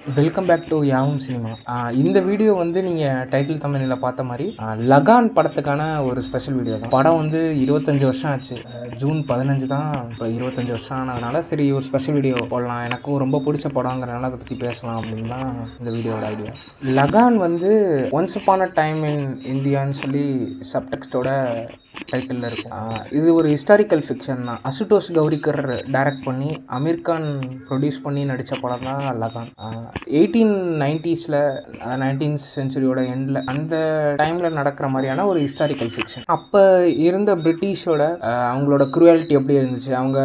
Welcome back to யாவும் cinema. இந்த video வந்து நீங்கள் டைட்டில் தமிழில் பார்த்த மாதிரி லகான் படத்துக்கான ஒரு ஸ்பெஷல் வீடியோ தான். படம் வந்து 25 வருஷம் ஆச்சு. ஜூன் 15 தான் இப்போ 25 வருஷம் ஆனதுனால சரி ஒரு ஸ்பெஷல் வீடியோ போடலாம், எனக்கும் ரொம்ப பிடிச்ச படங்கிறனால அதை பற்றி பேசலாம் அப்படின்னு தான் இந்த வீடியோட ஐடியா. லகான் வந்து once upon a time in இந்தியான்னு சொல்லி சப்டெக்ஸ்டோட டைட்டிலில் இருக்கும். இது ஒரு ஹிஸ்டாரிக்கல் ஃபிக்ஷன் தான். அசுதோஷ் கௌரிக்கர் டைரக்ட் பண்ணி அமீர் கான் ப்ரொடியூஸ் பண்ணி நடித்த படம் தான் லகான். 1890s 19th சென்ச்சுரியோட எண்டில் அந்த டைமில் நடக்கிற மாதிரியான ஒரு ஹிஸ்டாரிக்கல் ஃபிக்ஷன். அப்போ இருந்த பிரிட்டிஷோட அவங்களோட குரூவாலிட்டி எப்படி இருந்துச்சு, அவங்க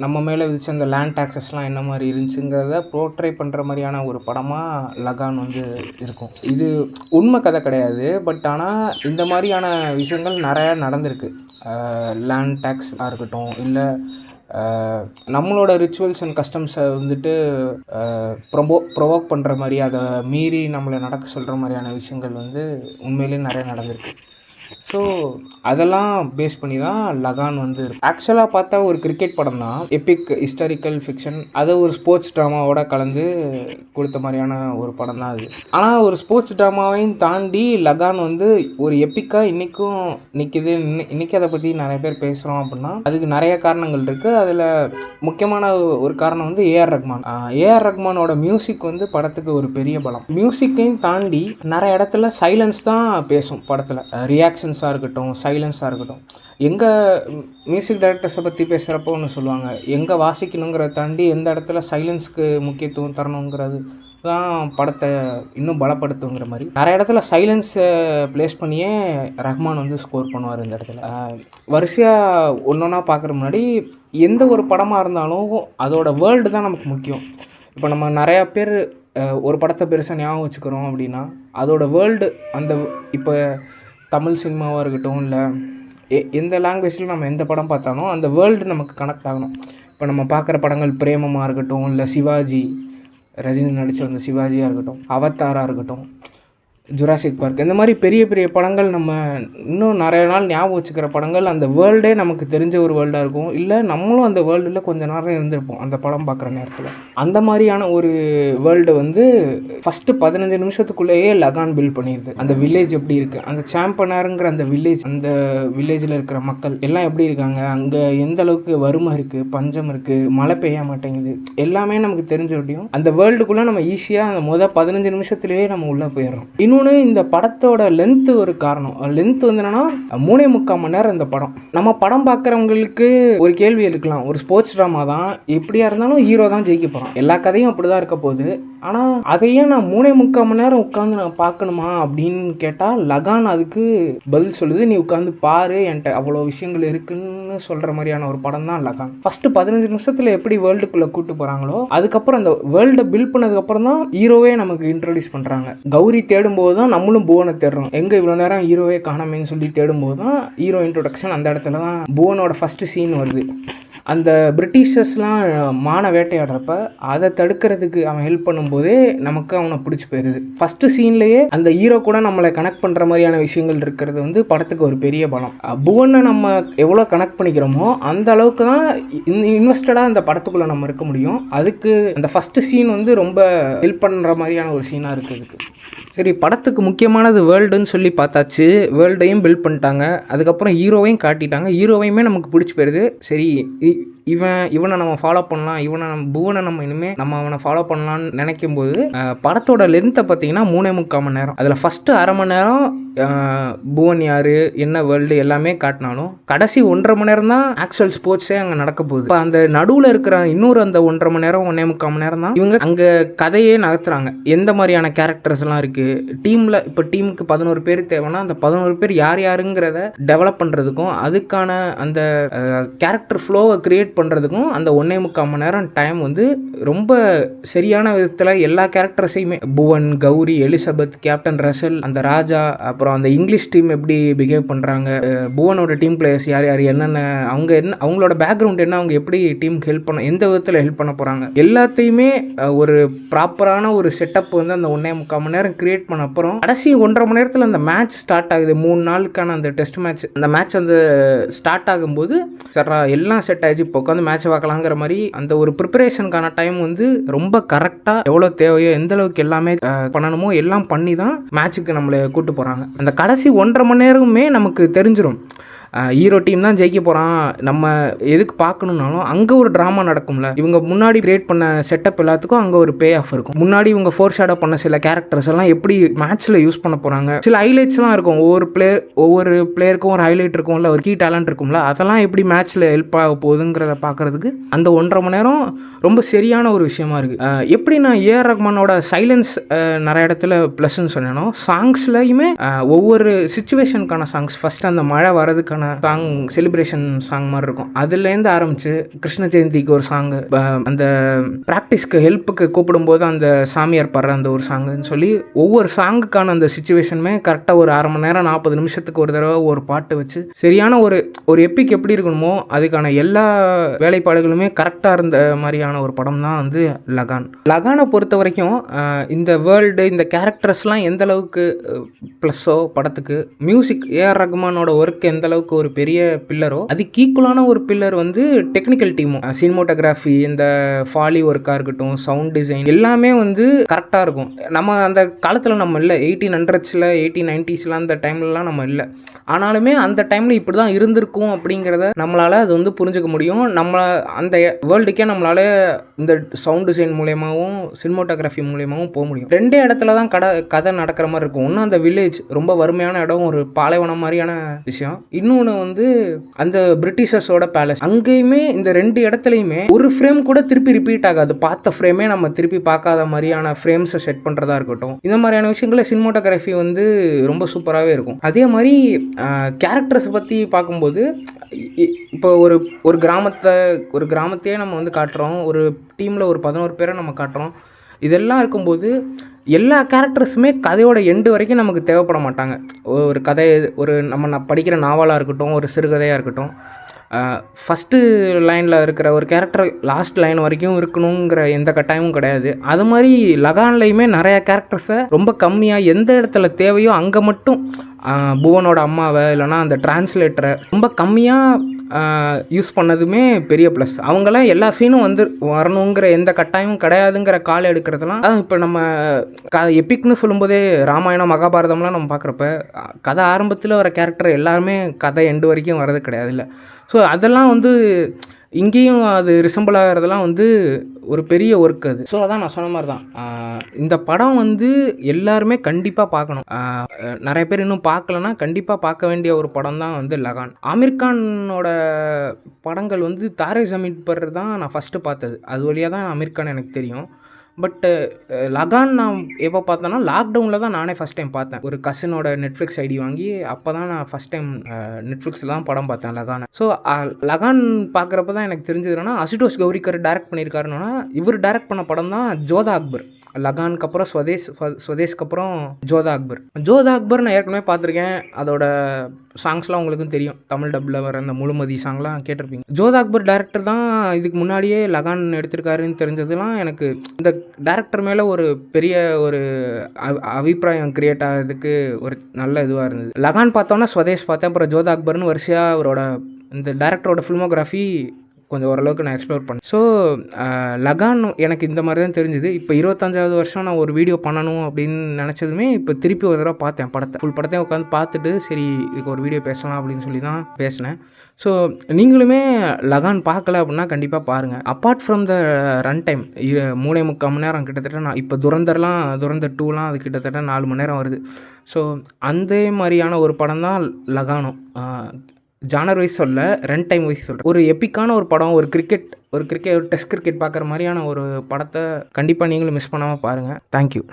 நம்ம மேலே விதிச்ச அந்த லேண்ட் டாக்ஸஸ்லாம் என்ன மாதிரி இருந்துச்சுங்கிறத போர்ட்ரே பண்ணுற மாதிரியான ஒரு படமாக லகான் வந்து இருக்கும். இது உண்மை கதை கிடையாது, பட் ஆனால் இந்த மாதிரியான விஷயங்கள் நிறையா நடந்திருக்கு. லேண்ட் டேக்ஸாக இருக்கட்டும், இல்லை நம்மளோட ரிச்சுவல்ஸ் அண்ட் கஸ்டம்ஸை வந்துட்டு ப்ரொவோக் பண்ணுற மாதிரி, அதை மீறி நம்மளை நடக்க சொல்கிற மாதிரியான விஷயங்கள் வந்து உண்மையிலே நிறைய நடந்திருக்கு. ஸோ அதெல்லாம் பேஸ் பண்ணி தான் லகான் வந்து ஆக்சுவலாக பார்த்தா ஒரு கிரிக்கெட் படம் தான், எபிக் ஹிஸ்டாரிக்கல் ஃபிக்ஷன். அதை ஒரு ஸ்போர்ட்ஸ் ட்ராமாவோட கலந்து கொடுத்த மாதிரியான ஒரு படம் தான் அது. ஆனால் ஒரு ஸ்போர்ட்ஸ் ட்ராமாவையும் தாண்டி லகான் வந்து ஒரு எப்பிக்காக இன்றைக்கும் நிற்கிது. இன்றைக்கி அதை பற்றி நிறைய பேர் பேசுகிறோம் அப்படின்னா அதுக்கு நிறைய காரணங்கள் இருக்குது. அதில் முக்கியமான ஒரு காரணம் வந்து ஏஆர் ரஹ்மான். ஏஆர் ரஹ்மானோட மியூசிக் வந்து படத்துக்கு ஒரு பெரிய பலம். மியூசிக்கையும் தாண்டி நிறைய இடத்துல சைலன்ஸ் தான் பேசும் படத்தில். ரியாக்ஷன்ஸாக இருக்கட்டும், சைலன்ஸாக இருக்கட்டும். எங்கள் மியூசிக் டைரக்டர்ஸை பற்றி பேசுகிறப்போ ஒன்று சொல்லுவாங்க, எங்கே வாசிக்கணுங்கிறத தாண்டி எந்த இடத்துல சைலன்ஸ்க்கு முக்கியத்துவம் தரணுங்கிறது தான் படத்தை இன்னும் பலப்படுத்துங்கிற மாதிரி நிறைய இடத்துல சைலன்ஸை ப்ளேஸ் பண்ணியே ரஹ்மான் வந்து ஸ்கோர் பண்ணுவார். இந்த இடத்துல வரிசையாக ஒன்று ஒன்றா பார்க்குற முன்னாடி எந்த ஒரு படமாக இருந்தாலும் அதோட வேர்ல்டு தான் நமக்கு முக்கியம். இப்போ நம்ம நிறையா பேர் ஒரு படத்தை பெருசாக ஞாபகம் வச்சுக்கிறோம் அப்படின்னா அதோட வேர்ல்டு, அந்த இப்போ தமிழ் சினிமாவாக இருக்கட்டும், இல்லை எந்த லாங்குவேஜில் நம்ம எந்த படம் பார்த்தாலும் அந்த வேர்ல்டு நமக்கு கனெக்ட் ஆகணும். இப்போ நம்ம பார்க்குற படங்கள் பிரேமமாக இருக்கட்டும், இல்லை சிவாஜி, ரஜினி நடித்த அந்த சிவாஜியாக இருக்கட்டும், அவதாராக இருக்கட்டும், ஜுராசிக் பார்க், இந்த மாதிரி பெரிய பெரிய படங்கள் நம்ம இன்னும் நிறைய நாள் ஞாபகம் வச்சுக்கிற படங்கள் அந்த வேர்ல்டே நமக்கு தெரிஞ்ச ஒரு வேர்ல்டாக இருக்கும். இல்லை நம்மளும் அந்த வேர்ல்டில் கொஞ்சம் நேரம் இருந்திருப்போம் அந்த படம் பார்க்குற நேரத்தில். அந்த மாதிரியான ஒரு வேர்ல்டு வந்து ஃபஸ்ட்டு 15 நிமிஷத்துக்குள்ளேயே லகான் பில்ட் பண்ணிடுது. அந்த வில்லேஜ் எப்படி இருக்குது, அந்த சாம்பனாருங்கிற அந்த வில்லேஜில் இருக்கிற மக்கள் எல்லாம் எப்படி இருக்காங்க, அங்கே எந்த அளவுக்கு வறுமை இருக்குது, பஞ்சம் இருக்குது, மழை பெய்ய மாட்டேங்குது, எல்லாமே நமக்கு தெரிஞ்ச முடியும். அந்த வேர்ல்டுக்குள்ளே நம்ம ஈஸியாக அந்த 15 நிமிஷத்துலேயே நம்ம உள்ளே போயிடுறோம். இன்னொன்று, இந்த படத்தோட லென்த்து ஒரு காரணம். லென்த் வந்து என்னன்னா 3.25 மணி நேரம் இந்த படம். நம்ம படம் பார்க்குறவங்களுக்கு ஒரு கேள்வி இருக்கலாம், ஒரு ஸ்போர்ட்ஸ் ட்ராமா தான், எப்படியா இருந்தாலும் ஹீரோ தான் ஜெயிக்க போகிறான், எல்லா கதையும் அப்படி தான் இருக்க போகுது. ஆனால் அதையே நான் 3.25 மணி நேரம் உட்காந்து நான் பார்க்கணுமா அப்படின்னு கேட்டால் லகான் அதுக்கு பதில் சொல்லுது, நீ உட்காந்து பாரு, என்கிட்ட அவ்வளோ விஷயங்கள் இருக்குன்னு சொல்கிற மாதிரியான ஒரு படம் தான் லகான். ஃபஸ்ட்டு 15 நிமிஷத்தில் எப்படி வேர்ல்டுக்குள்ளே கூட்டு போகிறாங்களோ, அதுக்கப்புறம் அந்த வேர்ல்டை பில்ட் பண்ணதுக்கப்புறம் தான் ஹீரோவே நமக்கு இன்ட்ரடியூஸ் பண்ணுறாங்க. கௌரி தேடும்போது தான் நம்மளும் புவனை தேடுறோம், எங்கே இவ்வளோ நேரம் ஹீரோவே காணாமேன்னு சொல்லி தேடும்போது தான் ஹீரோ இன்ட்ரோடக்ஷன். அந்த இடத்துல தான் புவனோட ஃபஸ்ட்டு சீன் வருது. அந்த பிரிட்டிஷர்ஸ்லாம் மான வேட்டையாடுறப்ப அதை தடுக்கிறதுக்கு அவன் ஹெல்ப் பண்ணும்போதே நமக்கு அவனை பிடிச்சி போயிடுது. ஃபஸ்ட்டு சீன்லேயே அந்த ஹீரோ கூட நம்மளை கனெக்ட் பண்ணுற மாதிரியான விஷயங்கள் இருக்கிறது வந்து படத்துக்கு ஒரு பெரிய பலம். புவனை நம்ம எவ்வளோ கனெக்ட் பண்ணிக்கிறோமோ அந்த அளவுக்கு தான் இன்வெஸ்டடாக அந்த படத்துக்குள்ளே நம்ம இருக்க முடியும். அதுக்கு அந்த ஃபஸ்ட்டு சீன் வந்து ரொம்ப ஹெல்ப் பண்ணுற மாதிரியான ஒரு சீனாக இருக்குது இதுக்கு. சரி, படத்துக்கு முக்கியமானது வேர்ல்டுன்னு சொல்லி பார்த்தாச்சு. வேர்ல்டையும் பில்ட் பண்ணிட்டாங்க, அதுக்கப்புறம் ஹீரோவையும் காட்டிட்டாங்க, ஹீரோவையுமே நமக்கு பிடிச்சி போயிடுது. சரி, இவனை நம்ம ஃபாலோ பண்ணலாம், புவனை நம்ம இனிமேல் அவனை ஃபாலோ பண்ணலான்னு நினைக்கும் போது படத்தோட லென்த்தை பார்த்தீங்கன்னா 3.25 மணி நேரம். அதில் ஃபஸ்ட்டு அரை மணி நேரம் புவன் யார், என்ன வேர்ல்டு எல்லாமே காட்டினாலும் கடைசி 1.5 மணி நேரம் தான் ஆக்சுவல் ஸ்போர்ட்ஸே அங்கே நடக்க போகுது. இப்போ அந்த நடுவில் இருக்கிற இன்னொரு அந்த 1.5 மணி நேரம் 1.25 மணி நேரம் தான் இவங்க அங்கே கதையே நகர்த்துறாங்க. எந்த மாதிரியான கேரக்டர்ஸ் எல்லாம் இருக்குது டீமில். இப்போ டீமுக்கு 11 பேர் தேவைன்னா அந்த 11 பேர் யார் யாருங்கிறத டெவலப் பண்ணுறதுக்கும் அதுக்கான அந்த கேரக்டர் ஃப்ளோவை கிரியேட் பண்ணுறதுக்கும் அந்த 1.25 மணி நேரம் டைம் வந்து ரொம்ப சரியான விதத்தில் எல்லா கேரக்டர்ஸையுமே Bhuvan, Gauri, Elizabeth, captain Russell, அந்த ராஜா, அப்புறம் அப்புறம் அந்த இங்கிலீஷ் டீம் எப்படி பிஹேவ் பண்ணுறாங்க, புவனோட டீம் பிளேயர்ஸ் யார் யார், என்னென்ன அவங்களோட பேக்ரவுண்ட் என்ன, அவங்க எப்படி டீமுக்கு ஹெல்ப் பண்ண, எந்த விதத்தில் ஹெல்ப் பண்ண போகிறாங்க, எல்லாத்தையுமே ஒரு ப்ராப்பரான ஒரு செட்டப் வந்து அந்த 1.25 மணி நேரம் கிரியேட் பண்ண அப்புறம் கடைசி 1.5 மணி நேரத்தில் அந்த மேட்ச் ஸ்டார்ட் ஆகுது. 3 நாளுக்கான அந்த டெஸ்ட் மேட்ச், அந்த மேட்ச் வந்து ஸ்டார்ட் ஆகும்போது சரா எல்லாம் செட் ஆகிடுச்சு, இப்போ உட்காந்து மேட்ச் பார்க்கலாங்கிற மாதிரி அந்த ஒரு ப்ரிப்பரேஷனுக்கான டைம் வந்து ரொம்ப கரெக்டாக எவ்வளோ தேவையோ எந்த அளவுக்கு எல்லாமே பண்ணணுமோ எல்லாம் பண்ணி தான் மேட்ச்சுக்கு நம்மளை கூட்டு போகிறாங்க. அந்த கடைசி 1.5 மணி நேரமே நமக்கு தெரிஞ்சிடும் ஹீரோ டீம் தான் ஜெயிக்க போகிறான், நம்ம எதுக்கு பார்க்கணுன்னாலும் அங்கே ஒரு ட்ராமா நடக்கும்ல. இவங்க முன்னாடி கிரியேட் பண்ண செட்டப் எல்லாத்துக்கும் அங்கே ஒரு பே ஆஃப் இருக்கும். முன்னாடி இவங்க ஃபோர் ஷேடோ பண்ண சில கேரக்டர்ஸ் எல்லாம் எப்படி மேட்ச்சில் யூஸ் பண்ண போகிறாங்க, சில ஹைலைட்ஸ்லாம் இருக்கும். ஒவ்வொரு பிளேயருக்கும் ஒரு ஹைலைட் இருக்கும்ல, ஒரு கீ டேலண்ட் இருக்கும்ல, அதெல்லாம் எப்படி மேட்ச்சில் ஹெல்ப் ஆக போகுதுங்கிறத பார்க்குறதுக்கு அந்த 1.5 மணி நேரம் ரொம்ப சரியான ஒரு விஷயமா இருக்குது. எப்படி நான் ஏஆர் ரஹ்மானோட சைலன்ஸ் நிறைய இடத்துல ப்ளஸ்ன்னு சொன்னேனோ, சாங்ஸ்லையுமே ஒவ்வொரு சுச்சுவேஷனுக்கான சாங்ஸ், ஃபஸ்ட் அந்த மழை வரதுக்கான சாங் செலிப்ரேஷன் சாங் மாதிரி இருக்கும், அதுலேருந்து ஆரம்பிச்சு கிருஷ்ண ஜெயந்திக்கு ஒரு சாங்கு, அந்த ப்ராக்டிஸ்க்கு ஹெல்ப்புக்கு கூப்பிடும்போது அந்த சாமியார் பாடுற அந்த ஒரு சாங்குன்னு சொல்லி ஒவ்வொரு சாங்குக்கான அந்த சுச்சுவேஷனுமே கரெக்டாக ஒரு 1/2 மணி நேரம் 40 நிமிஷத்துக்கு ஒரு தடவை ஒரு பாட்டு வச்சு சரியான ஒரு எப்பிக் எப்படி இருக்கணுமோ அதுக்கான எல்லா வேலைப்பாடுகளுமே கரெக்டாக இருந்த மாதிரியான ஒரு படம் தான் வந்து லகானை பொறுத்த வரைக்கும் இந்த வேர்ல்டு, இந்த கேரக்டர்ஸ்லாம் எந்த அளவுக்கு ப்ளஸ்ஸோ படத்துக்கு, மியூசிக் ஏஆர் ரஹ்மானோட ஒர்க் எந்த அளவுக்கு ஒரு பெரிய பில்லரோ அதுக்கு ஈக்குவலான ஒரு பில்லர் வந்து டெக்னிக்கல் டீமும், சினிமோட்டோகிராஃபி, இந்த ஃபாலி ஒர்க்காக இருக்கட்டும், சவுண்ட் டிசைன் எல்லாமே வந்து கரெக்டாக இருக்கும். நம்ம அந்த காலத்தில் நம்ம இல்லை, 1800s 1890s அந்த டைம்லலாம் நம்ம இல்லை, ஆனாலுமே அந்த டைமில் இப்படி தான் இருந்திருக்கும் அப்படிங்கிறத நம்மளால் அது வந்து புரிஞ்சுக்க முடியும். நம்ம அந்த வேர்ல்டுக்கே நம்மளால் இந்த சவுண்ட் டிசைன் மூலயமாவும் சினிமோட்டோகிராஃபி மூலயமாவும் போக முடியும். 2 இடத்துல தான் கதை நடக்கிற மாதிரி இருக்கும். ஒன்று அந்த வில்லேஜ், ரொம்ப வறுமையான இடம், ஒரு பாலைவனம் மாதிரியான விஷயம். இன்னொன்று வந்து அந்த பிரிட்டிஷர்ஸோட பேலஸ். அங்கேயுமே இந்த 2 இடத்துலையுமே ஒரு ஃப்ரேம் கூட திருப்பி ரிப்பீட் ஆகாது. பார்த்த ஃப்ரேமே நம்ம திருப்பி பார்க்காத மாதிரியான ஃப்ரேம்ஸை செட் பண்ணுறதா இருக்கட்டும், இந்த மாதிரியான விஷயங்கள சினிமோட்டோகிராஃபி வந்து ரொம்ப சூப்பராகவே இருக்கும். அதே மாதிரி கேரக்டர்ஸை பற்றி பார்க்கும்போது இப்போ ஒரு கிராமத்தையே நம்ம வந்து காட்டுறோம், ஒரு டீமில் ஒரு 11 பேரை நம்ம காட்டுறோம். இதெல்லாம் இருக்கும்போது எல்லா கேரக்டர்ஸுமே கதையோட எண்டு வரைக்கும் நமக்கு தேவைப்பட மாட்டாங்க. ஒரு கதை, நம்ம படிக்கிற நாவலாக இருக்கட்டும், ஒரு சிறுகதையாக இருக்கட்டும், ஃபஸ்ட்டு லைனில் இருக்கிற ஒரு கேரக்டர் லாஸ்ட் லைன் வரைக்கும் இருக்கணுங்கிற எந்த கட்டாயமும் கிடையாது. அது மாதிரி லகான்லையுமே நிறையா கேரக்டர்ஸை ரொம்ப கம்மியாக எந்த இடத்துல தேவையோ அங்கே மட்டும், புவனோட அம்மாவை இல்லைனா அந்த டிரான்ஸ்லேட்டரை ரொம்ப கம்மியாக யூஸ் பண்ணதுமே பெரிய ப்ளஸ். அவங்களாம் எல்லா சீனும் வந்து வரணுங்கிற எந்த கட்டாயமும் கிடையாதுங்கிற காலை எடுக்கிறதுலாம் இப்போ நம்ம எப்பிக்னு சொல்லும்போதே ராமாயணம் மகாபாரதம்லாம் நம்ம பார்க்குறப்ப கதை ஆரம்பத்தில் வர கேரக்டர் எல்லாருமே கதை எண்டு வரைக்கும் வரது கிடையாது இல்லை. ஸோ அதெல்லாம் வந்து இங்கேயும் அது ரிசம்பிள் ஆகிறதுலாம் வந்து ஒரு பெரிய ஒர்க் அது. ஸோ அதான் நான் சொன்ன மாதிரி தான் இந்த படம் வந்து எல்லாருமே கண்டிப்பாக பார்க்கணும். நிறைய பேர் இன்னும் பார்க்கலன்னா கண்டிப்பாக பார்க்க வேண்டிய ஒரு படம் தான் வந்து லகான். ஆமீர் கானோட படங்கள் வந்து தாரே ஜமீன் பர் தான் நான் ஃபஸ்ட்டு பார்த்தது. அது வழியாக தான் ஆமீர் கான் எனக்கு தெரியும். பட்டு லகான் நான் எப்போ பார்த்தேன்னா லாக்டவுனில் தான் நானே ஃபஸ்ட் டைம் பார்த்தேன். ஒரு கசினோட நெட்ஃப்ளிக்ஸ் ஐடி வாங்கி அப்போ தான் நான் ஃபஸ்ட் டைம் நெட்ஃப்ளிக்ஸில் தான் படம் பார்த்தேன் லகானை. ஸோ லகான் பார்க்குறப்ப தான் எனக்கு தெரிஞ்சதுன்னா அசுடோஷ் கௌரிக்கர் டைரக்ட் பண்ணியிருக்காருன்னா, இவர் டைரக்ட் பண்ண படம் தான் ஜோதா அக்பர். லகானுக்கு அப்புறம் ஸ்வதேஷ்க்கு அப்புறம் ஜோதா அக்பர் நான் ஏற்கனவே பார்த்துருக்கேன். அதோட சாங்ஸ்லாம் உங்களுக்கும் தெரியும், தமிழ் டப்பில் வர அந்த முழுமதி சாங்லாம் கேட்டிருப்பீங்க. ஜோதா அக்பர் டேரக்டர் தான் இதுக்கு முன்னாடியே லகான் எடுத்திருக்காருன்னு தெரிஞ்சதுலாம் எனக்கு இந்த டேரக்டர் மேலே ஒரு பெரிய ஒரு அபிப்பிராயம் கிரியேட் ஆகிறதுக்கு ஒரு நல்ல இதுவாக இருந்தது. லகான் பார்த்தோன்னா ஸ்வதேஷ் பார்த்தேன், அப்புறம் ஜோதா அக்பர்னு வரிசையாக அவரோட இந்த டேரக்டரோட ஃபில்மோகிராஃபி கொஞ்சம் ஓரளவுக்கு நான் எக்ஸ்ப்ளோர் பண்ணேன். ஸோ லகான் எனக்கு இந்த மாதிரி தான் தெரிஞ்சுது. இப்போ 25வது வருஷம் நான் ஒரு வீடியோ பண்ணணும் அப்படின்னு நினச்சதுமே இப்போ திருப்பி ஒரு தடவை பார்த்தேன் ஃபுல் படத்தையும் உட்காந்து பார்த்துட்டு சரி இதுக்கு ஒரு வீடியோ பேசலாம் அப்படின்னு சொல்லி தான் பேசினேன். ஸோ நீங்களுமே லகான் பார்க்கல அப்படின்னா கண்டிப்பாக பாருங்கள். Apart from the run time 3.25 மணி நேரம் கிட்டத்தட்ட, நான் இப்போ துரந்தர் 2லாம் அது கிட்டத்தட்ட 4 மணி நேரம் வருது. ஸோ அந்த மாதிரியான ஒரு படம் தான் லகானும். ஜானர் வைஸ் சொல்ல, ரன் டைம் வைஸ் சொல்கிறேன். ஒரு எப்பிக்கான ஒரு படம், ஒரு டெஸ்ட் கிரிக்கெட் பார்க்குற மாதிரியான ஒரு படத்தை கண்டிப்பாக நீங்களும் மிஸ் பண்ணாமல் பாருங்கள். தேங்க்யூ.